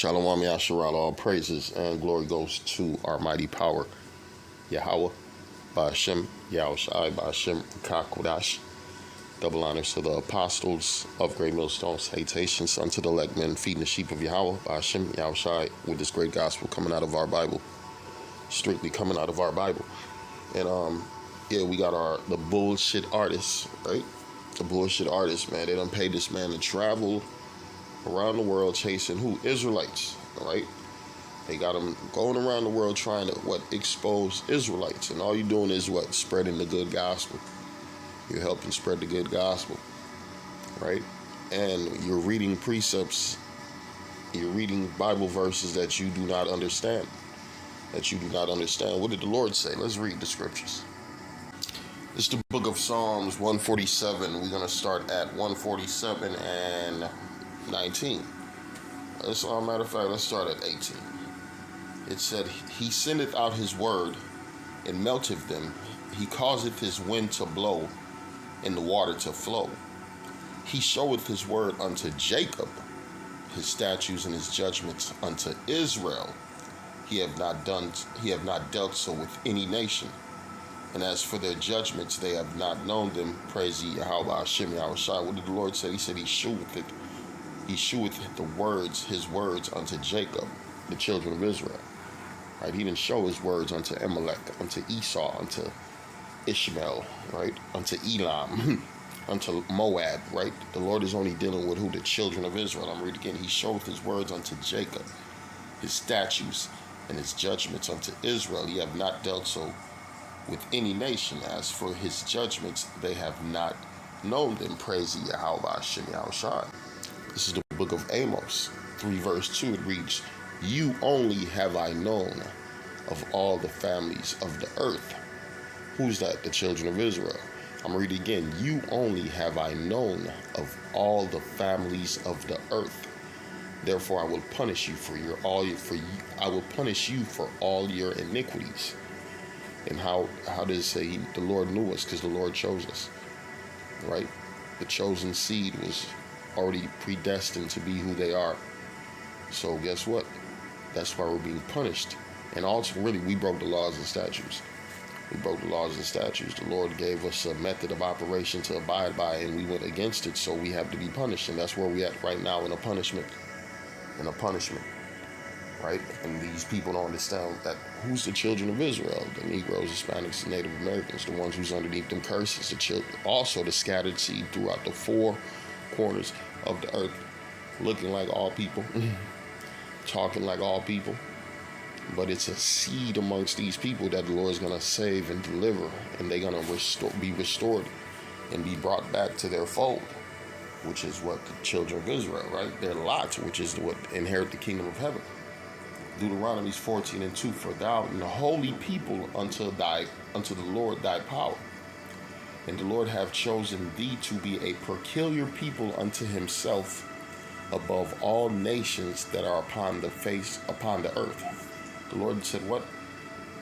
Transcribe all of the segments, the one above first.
Shalom Yasharal, all praises and glory goes to our mighty power, Yahweh, Ba'ashem, Yahushai, Ba'ashem, Kakodash. Double honors to the apostles of Great Millstone, salutations unto the elect men feeding the sheep of Yahweh, Ba'ashem, Yahushai, with this great gospel coming out of our Bible, strictly coming out of our Bible. And we got the bullshit artists, right? The bullshit artists, man. They done paid this man to travel around the world chasing who? Israelites, right? They got him going around the world trying to expose Israelites, and all you're doing is spreading the good gospel. You're helping spread the good gospel, right? And you're reading precepts, you're reading Bible verses that you do not understand. What did the Lord say? Let's read the scriptures. It's the book of Psalms 147. We're going to start at 147 and 19. As a matter of fact, let's start at 18. It said, He sendeth out his word, and melteth them. He causeth his wind to blow, and the water to flow. He showeth his word unto Jacob, his statutes and his judgments unto Israel. He have not dealt so with any nation. And as for their judgments, they have not known them. Praise ye Yahweh, Hashem, Yahushai. What did the Lord say? He said he sheweth it. He sheweth his words unto Jacob, the children of Israel. Right? He didn't show his words unto Amalek, unto Esau, unto Ishmael, right? Unto Elam, unto Moab, right? The Lord is only dealing with who? The children of Israel. I'm reading again. He showeth his words unto Jacob, his statutes and his judgments unto Israel. He have not dealt so with any nation. As for his judgments, they have not known them. Praise ye Yahweh, Hashem, Yahushai. This is the book of Amos, 3 verse 2. It reads, You only have I known of all the families of the earth. Who's that? The children of Israel. I'm reading again. You only have I known of all the families of the earth. Therefore I will punish you I will punish you for all your iniquities. And how does it say the Lord knew us? Because the Lord chose us, right? The chosen seed was already predestined to be who they are. So guess what? That's why we're being punished. And also, really, we broke the laws and statutes. The Lord gave us a method of operation to abide by, and we went against it, so we have to be punished. And that's where we're at right now, in a punishment, right? And these people don't understand that who's the children of Israel? The Negroes, Hispanics, the Native Americans, the ones who's underneath them curses, the children, also the scattered seed throughout the four corners of the earth, looking like all people, talking like all people. But it's a seed amongst these people that the Lord is going to save and deliver, and they're going to be restored and be brought back to their fold, which is what the children of Israel, right? Their lot, which is what inherit the kingdom of heaven. Deuteronomy 14 and 2, For thou and the holy people unto the Lord thy power. And the Lord hath chosen thee to be a peculiar people unto himself above all nations that are upon the earth. The Lord said, what?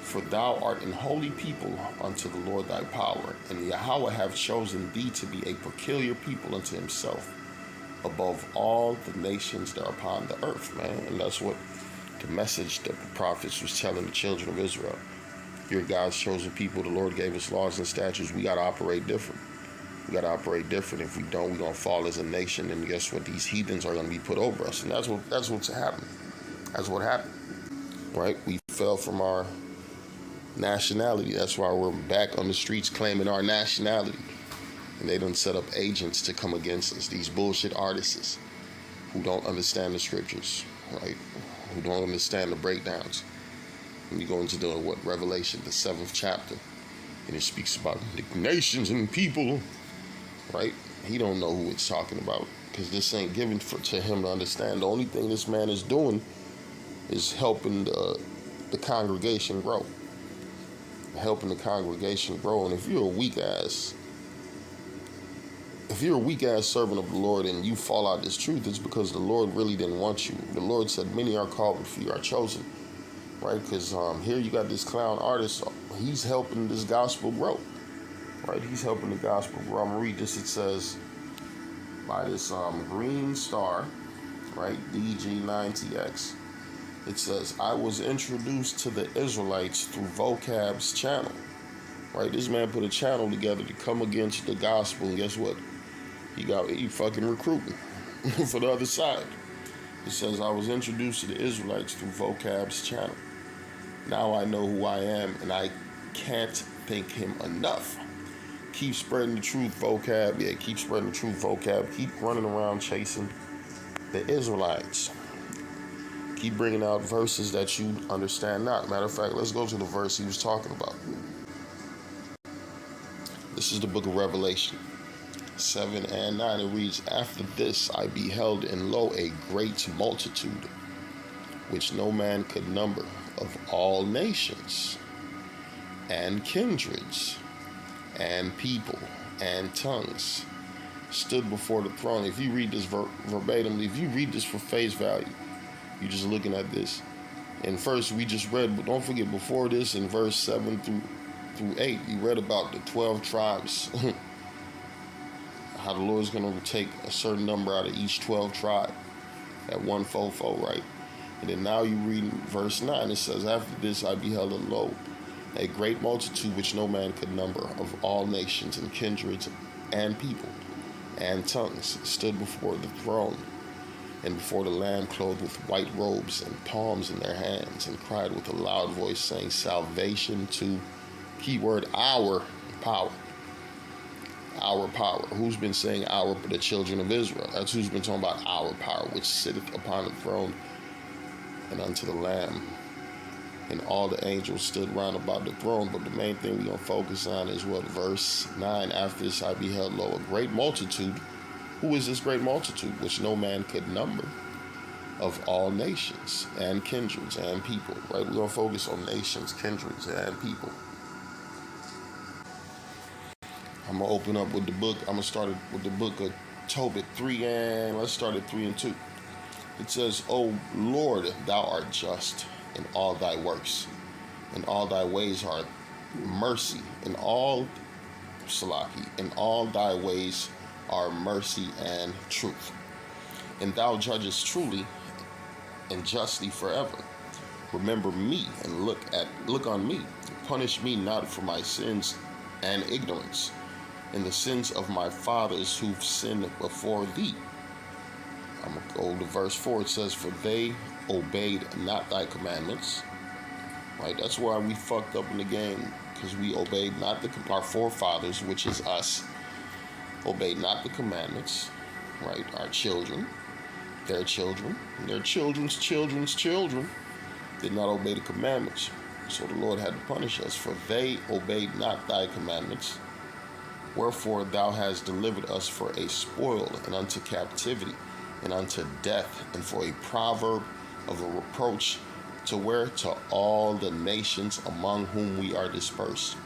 For thou art an holy people unto the Lord thy power, and Yahweh hath chosen thee to be a peculiar people unto himself above all the nations that are upon the earth, man. And that's what the message that the prophets was telling the children of Israel. You're God's chosen people. The Lord gave us laws and statutes. We got to operate different. If we don't, we're going to fall as a nation. And guess what? These heathens are going to be put over us. And that's what's happened. That's what happened. Right? We fell from our nationality. That's why we're back on the streets claiming our nationality. And they done set up agents to come against us. These bullshit artists who don't understand the scriptures, right? Who don't understand the breakdowns. When you go into Revelation, the 7th chapter, and it speaks about the nations and people, right? He don't know who it's talking about, because this ain't given to him to understand. The only thing this man is doing is helping the congregation grow. And if you're a weak ass servant of the Lord and you fall out this truth, it's because the Lord really didn't want you. The Lord said, many are called, but few are chosen. Right? Because here you got this clown artist. He's helping this gospel grow. Right? He's helping the gospel grow. I'm going to read this. It says, by this green star, right? DG9TX. It says, I was introduced to the Israelites through vocab's channel. Right? This man put a channel together to come against the gospel, and guess what? He fucking recruiting for the other side. It says, I was introduced to the Israelites through vocab's channel. Now I know who I am, and I can't thank him enough. Keep spreading the truth, vocab. Yeah, keep spreading the truth, vocab. Keep running around chasing the Israelites. Keep bringing out verses that you understand not. Matter of fact, let's go to the verse he was talking about. This is the book of Revelation 7 and 9. It reads, After this I beheld, and lo, a great multitude, which no man could number, of all nations, and kindreds, and people, and tongues, stood before the throne. If you read this verbatim, if you read this for face value, you're just looking at this. And first, we just read, but don't forget, before this, in verse 7 through 8, you read about the 12 tribes. How the Lord's going to take a certain number out of each 12 tribe at one fofo, right? And then now you read verse 9. It says, After this I beheld, and lo, a great multitude which no man could number, of all nations and kindreds and people and tongues, stood before the throne and before the Lamb, clothed with white robes and palms in their hands, and cried with a loud voice, saying, Salvation to, keyword, our power. Our power. Who's been saying our? The children of Israel. That's who's been talking about our power, which sitteth upon the throne, and unto the Lamb. And all the angels stood round about the throne. But the main thing we're going to focus on is what? Verse 9. After this I beheld, lo, a great multitude. Who is this great multitude? Which no man could number, of all nations and kindreds and people. Right? We're going to focus on nations, kindreds, and people. I'm going to open up with the book. I'm going to start with the book of Tobit 3, and let's start at 3 and 2. It says, O Lord, thou art just in all thy works, and all thy ways are mercy, in all thy ways are mercy and truth. And thou judgest truly and justly forever. Remember me and look on me. Punish me not for my sins and ignorance, and the sins of my fathers who've sinned before thee. I'm going to go to verse 4. It says, For they obeyed not thy commandments. Right? That's why we fucked up in the game, because we obeyed not our forefathers, which is us, obeyed not the commandments. Right? Our children, their children, and their children's children's children did not obey the commandments. So the Lord had to punish us, for they obeyed not thy commandments. Wherefore thou hast delivered us for a spoil, and unto captivity, and unto death, and for a proverb of a reproach, to where? To all the nations among whom we are dispersed.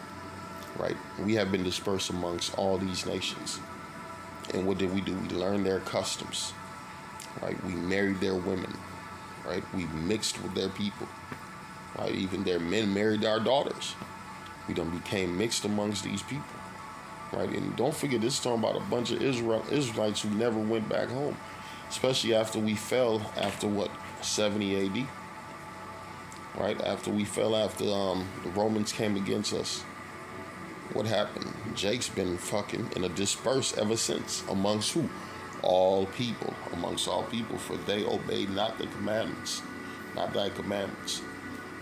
Right? We have been dispersed amongst all these nations. And what did we do? We learned their customs. Right? We married their women. Right? We mixed with their people. Right? Even their men married our daughters. We done became mixed amongst these people. Right? And don't forget, this is talking about a bunch of Israelites who never went back home. Especially after we fell, after what? 70 AD? Right? After we fell, after the Romans came against us. What happened? Jake's been fucking in a dispersed ever since. Amongst who? All people. Amongst all people. For they obeyed not the commandments. Not thy commandments.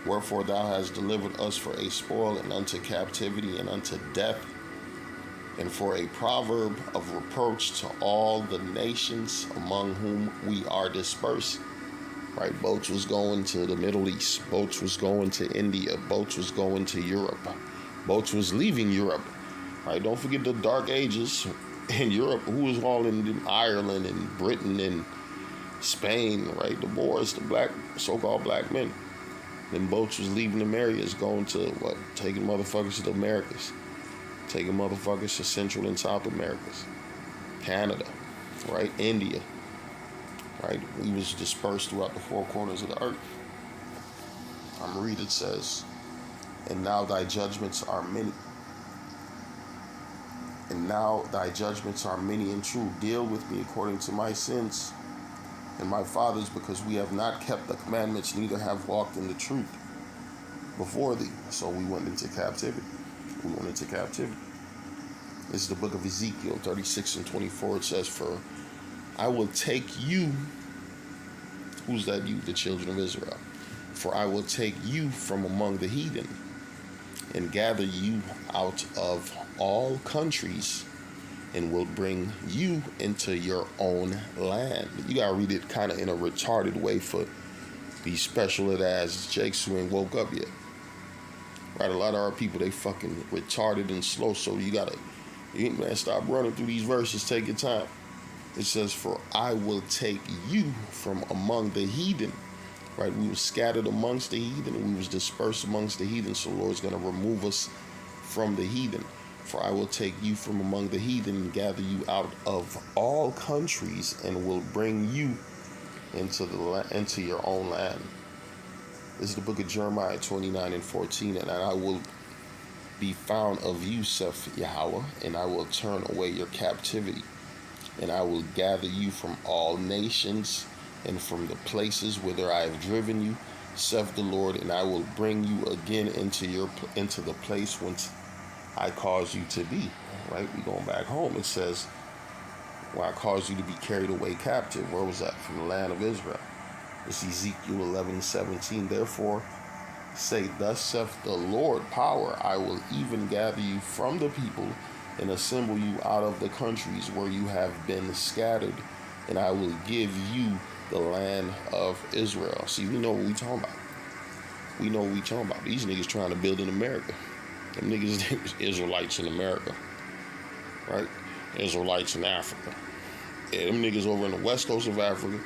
Wherefore thou hast delivered us for a spoil, and unto captivity, and unto death, and for a proverb of reproach to all the nations among whom we are dispersed. Right? Boats was going to the Middle East. Boats was going to India. Boats was going to Europe. Boats was leaving Europe. Right? Don't forget the Dark Ages in Europe. Who was all in Ireland and Britain and Spain? Right? The Moors, the black, so-called black men. Then boats was leaving them areas, going to what? Taking motherfuckers to the Americas. Taking motherfuckers to Central and South Americas. Canada. Right? India. Right? We was dispersed throughout the four corners of the earth. I'm going to read, it says, And now thy judgments are many. And now thy judgments are many and true. Deal with me according to my sins, and my fathers, because we have not kept the commandments, neither have walked in the truth before thee. So we went into captivity. This is the book of Ezekiel 36 and 24. It says, for I will take you, who's that you? The children of Israel. For I will take you from among the heathen and gather you out of all countries and will bring you into your own land. You gotta read it kind of in a retarded way for these special ed ass jakes who ain't woke up yet. Right, a lot of our people, they fucking retarded and slow, so man, stop running through these verses, take your time. It says, for I will take you from among the heathen. Right, we were scattered amongst the heathen, and we was dispersed amongst the heathen, so the Lord's gonna remove us from the heathen. For I will take you from among the heathen and gather you out of all countries and will bring you into your own land. This is the book of Jeremiah 29 and 14. And I will be found of you, saith Yahweh, and I will turn away your captivity. And I will gather you from all nations and from the places whither I have driven you, saith the Lord, and I will bring you again into the place whence I caused you to be. Right, we going back home. It says, well, I caused you to be carried away captive. Where was that? From the land of Israel. It's Ezekiel 11:17. Therefore say, thus saith the Lord power, I will even gather you from the people and assemble you out of the countries where you have been scattered, and I will give you the land of Israel. See, we know what we talking about. These niggas trying to build in America. Them niggas Israelites in America. Right? Israelites in Africa. Yeah, them niggas over in the west coast of Africa,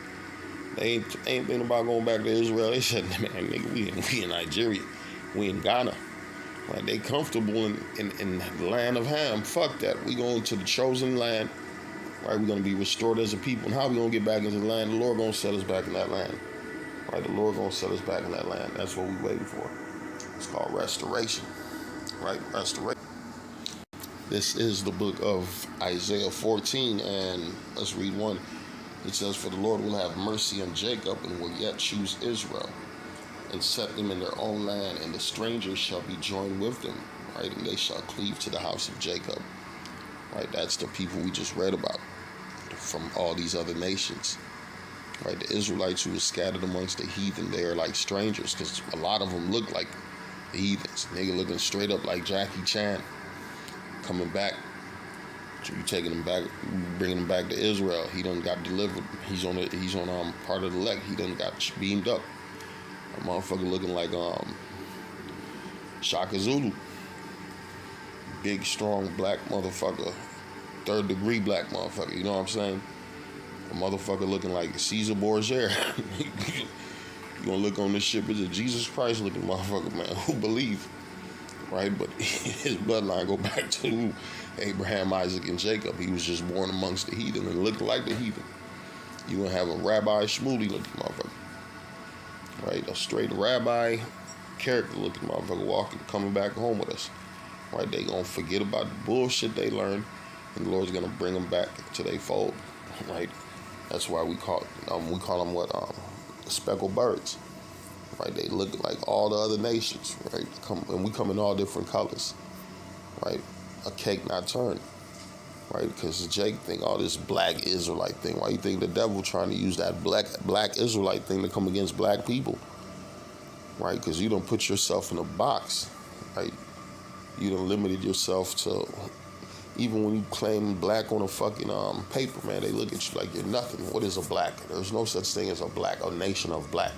they ain't thinking about going back to Israel. They said, man, nigga, we in Nigeria. We in Ghana. Like, they comfortable in the land of Ham. Fuck that. We going to the chosen land. Right? We're going to be restored as a people. And how we going to get back into the land? The Lord going to set us back in that land. Right? The Lord going to set us back in that land. That's what we waiting for. It's called restoration. Right? Restoration. This is the book of Isaiah 14, and let's read one. It says, for the Lord will have mercy on Jacob and will yet choose Israel and set them in their own land, and the strangers shall be joined with them, right? And they shall cleave to the house of Jacob, right? That's the people we just read about from all these other nations, right? The Israelites who were scattered amongst the heathen, they are like strangers, because a lot of them look like the heathens. Nigga looking straight up like Jackie Chan. Coming back, you taking him back, bringing him back to Israel. He done got delivered. He's on part of the elect. He done got beamed up. A motherfucker looking like Shaka Zulu, big strong black motherfucker, 3rd degree black motherfucker. You know what I'm saying? A motherfucker looking like Caesar Borgia. You gonna look on this ship? It's a Jesus Christ looking motherfucker, man. Who believe? Right, but his bloodline go back to Abraham, Isaac, and Jacob. He was just born amongst the heathen and looked like the heathen. You gonna have a Rabbi Shmuley looking motherfucker, right? A straight rabbi character looking motherfucker coming back home with us, right? They gonna forget about the bullshit they learned, and the Lord's gonna bring them back to their fold, right? That's why we call them speckled birds. Right, they look like all the other nations, right? And we come in all different colors, right? A cake not turned, right? Because the Jake thing, all this black Israelite thing. Why you think the devil trying to use that black Israelite thing to come against black people, right? Because you don't put yourself in a box, right? You done limited yourself to, even when you claim black on a fucking paper, man, they look at you like you're nothing. What is a black? There's no such thing as a nation of black.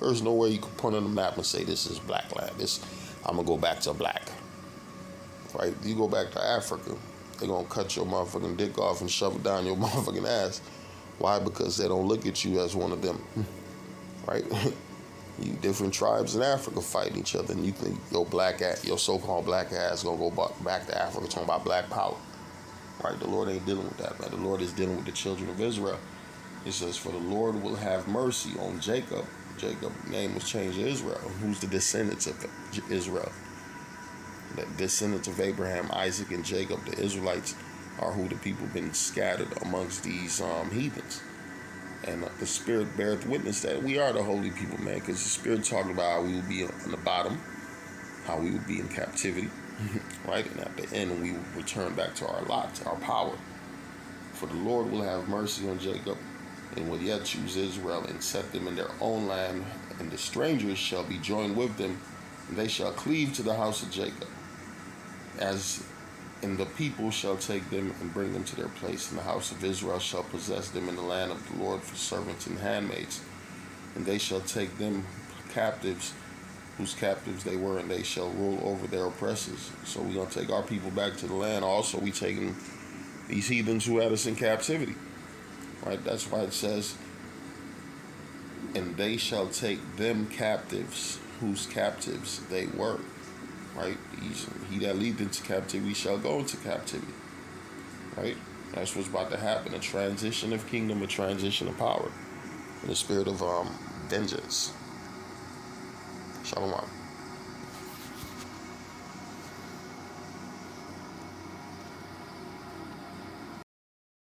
There's no way you can point on the map and say this is black land. I'm gonna go back to black. Right? You go back to Africa, they're gonna cut your motherfucking dick off and shove it down your motherfucking ass. Why? Because they don't look at you as one of them. Right? You different tribes in Africa fighting each other, and you think your so-called black ass gonna go back to Africa talking about black power. Right? The Lord ain't dealing with that, man. The Lord is dealing with the children of Israel. It says, for the Lord will have mercy on Jacob. Jacob's name was changed to Israel. Who's the descendants of Israel? The descendants of Abraham, Isaac, and Jacob. The Israelites are who the people been scattered amongst these heathens. And the Spirit beareth witness that we are the holy people, man, because the Spirit talking about how we will be on the bottom, how we will be in captivity, right? And at the end, we will return back to our lot, to our power. For the Lord will have mercy on Jacob, and will yet choose Israel, and set them in their own land, and the strangers shall be joined with them, and they shall cleave to the house of Jacob. And the people shall take them and bring them to their place, and the house of Israel shall possess them in the land of the Lord for servants and handmaids. And they shall take them captives, whose captives they were, and they shall rule over their oppressors. So we're going to take our people back to the land. Also, we taking these heathens who had us in captivity. Right? That's why it says, and they shall take them captives, whose captives they were. Right? He that leadeth into captivity shall go into captivity. Right? That's what's about to happen. A transition of kingdom, a transition of power. In the spirit of vengeance. Shalom.